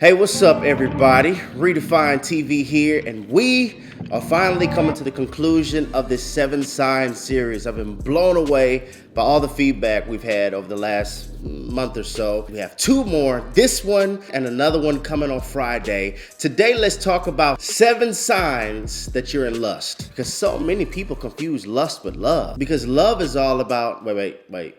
Hey, what's up, everybody? Redefined TV here, and we are finally coming to the conclusion of this 7 Signs series. I've been blown away by all the feedback we've had over the last month or so. We have 2 more, this one and another one coming on Friday. Today, let's talk about 7 signs that you're in lust. Because so many people confuse lust with love. Because love is all about, wait.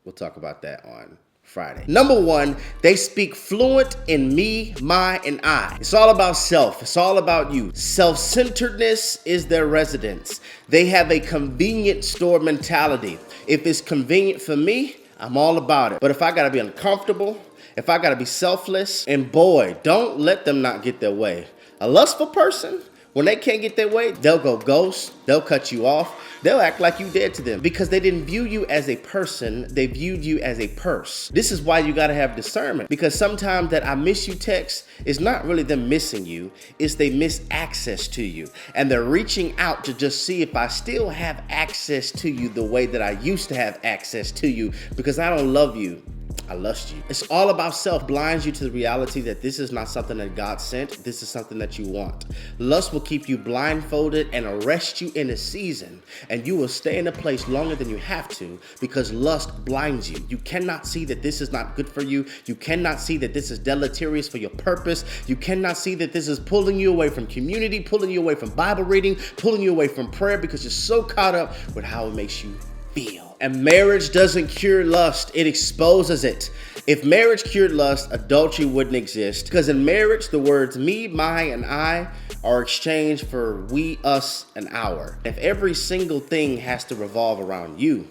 We'll talk about that on Friday. Number 1, they speak fluent in me, my, and I. It's all about self. It's all about you. Self-centeredness is their residence. They have a convenience store mentality. If it's convenient for me, I'm all about it. But if I gotta be uncomfortable, if I gotta be selfless, and boy, don't let them not get their way. A lustful person, when they can't get their way, they'll go ghost, they'll cut you off, they'll act like you dead to them because they didn't view you as a person, they viewed you as a purse. This is why you gotta have discernment, because sometimes that I miss you text is not really them missing you, it's they miss access to you. And they're reaching out to just see if I still have access to you the way that I used to have access to you, because I don't love you, I lust you. It's all about self. Blinds you to the reality that this is not something that God sent. This is something that you want. Lust will keep you blindfolded and arrest you in a season, and you will stay in a place longer than you have to because lust blinds you. You cannot see that this is not good for you. You cannot see that this is deleterious for your purpose. You cannot see that this is pulling you away from community, pulling you away from Bible reading, pulling you away from prayer because you're so caught up with how it makes you feel. And marriage doesn't cure lust, it exposes it. If marriage cured lust, adultery wouldn't exist. Because in marriage, the words me, my, and I are exchanged for we, us, and our. If every single thing has to revolve around you,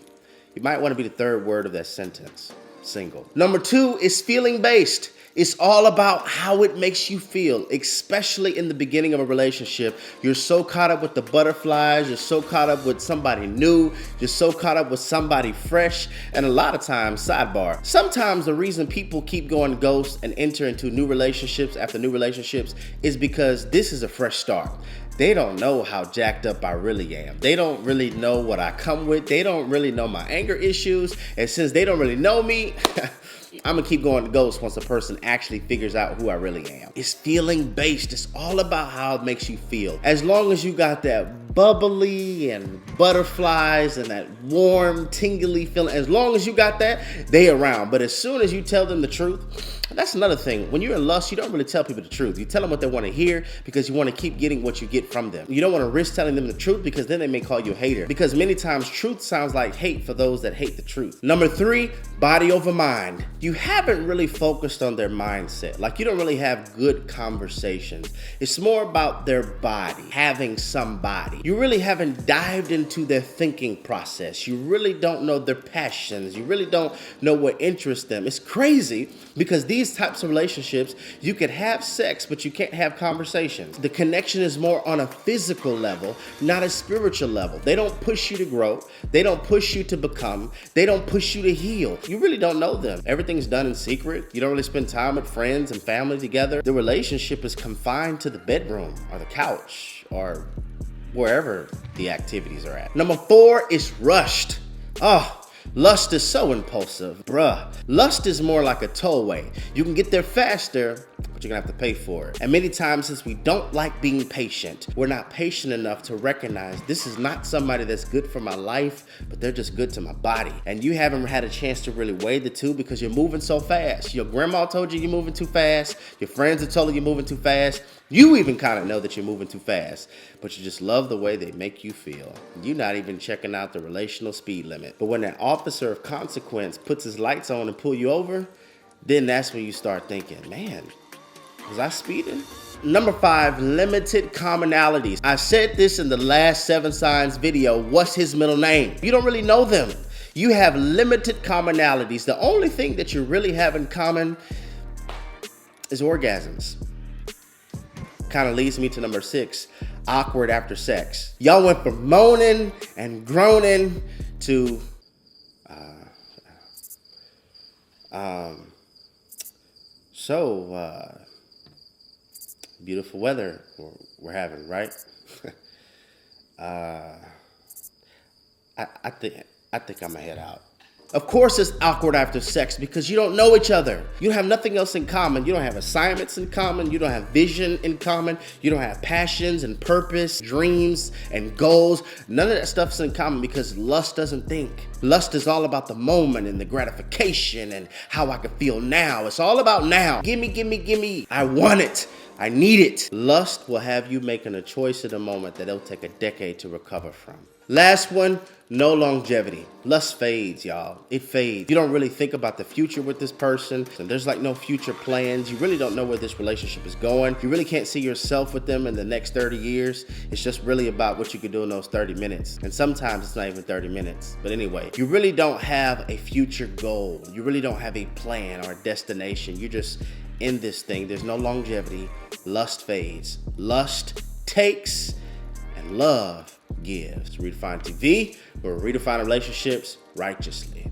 you might want to be the third word of that sentence, single. Number 2 is feeling based. It's all about how it makes you feel, especially in the beginning of a relationship. You're so caught up with the butterflies. You're so caught up with somebody new. You're so caught up with somebody fresh. And a lot of times, sidebar, sometimes the reason people keep going ghost and enter into new relationships after new relationships is because this is a fresh start. They don't know how jacked up I really am. They don't really know what I come with. They don't really know my anger issues. And since they don't really know me, I'm gonna keep going to ghost once a person actually figures out who I really am. It's feeling based. It's all about how it makes you feel. As long as you got that bubbly and butterflies and that warm, tingly feeling, as long as you got that, they around. But as soon as you tell them the truth, that's another thing. When you're in lust, you don't really tell people the truth. You tell them what they want to hear because you want to keep getting what you get from them. You don't want to risk telling them the truth because then they may call you a hater. Because many times truth sounds like hate for those that hate the truth. Number 3, body over mind. You haven't really focused on their mindset. Like you don't really have good conversations. It's more about their body, having somebody. You really haven't dived into their thinking process. You really don't know their passions. You really don't know what interests them. It's crazy because these types of relationships, you could have sex, but you can't have conversations. The connection is more on a physical level, not a spiritual level. They don't push you to grow. They don't push you to become. They don't push you to heal. You really don't know them. Everything's done in secret. You don't really spend time with friends and family together. The relationship is confined to the bedroom or the couch or wherever the activities are at. Number 4 is rushed. Lust is so impulsive, bruh. Lust is more like a tollway. You can get there faster, but you're gonna have to pay for it. And many times, since we don't like being patient, we're not patient enough to recognize this is not somebody that's good for my life, but they're just good to my body. And you haven't had a chance to really weigh the two because you're moving so fast. Your grandma told you you're moving too fast. Your friends have told you you're moving too fast. You even kind of know that you're moving too fast, but you just love the way they make you feel. You're not even checking out the relational speed limit. But when that officer of consequence puts his lights on and pull you over, then that's when you start thinking, man, was I speeding? Number 5, limited commonalities. I said this in the last 7 Signs video. What's his middle name? You don't really know them. You have limited commonalities. The only thing that you really have in common is orgasms. Kind of leads me to number 6, awkward after sex. Y'all went from moaning and groaning to beautiful weather we're having, right? I think I'm gonna head out. Of course it's awkward after sex because you don't know each other. You have nothing else in common. You don't have assignments in common. You don't have vision in common. You don't have passions and purpose, dreams and goals. None of that stuff's in common because lust doesn't think. Lust is all about the moment and the gratification and how I can feel now. It's all about now. Gimme, gimme, gimme. I want it. I need it. Lust will have you making a choice in a moment that it'll take a decade to recover from. Last one, no longevity. Lust fades, y'all. It fades. You don't really think about the future with this person. And there's like no future plans. You really don't know where this relationship is going. You really can't see yourself with them in the next 30 years. It's just really about what you can do in those 30 minutes. And sometimes it's not even 30 minutes. But anyway, you really don't have a future goal. You really don't have a plan or a destination. You're just in this thing. There's no longevity. Lust fades. Lust takes and love gives. Redefine TV, where we redefine relationships righteously.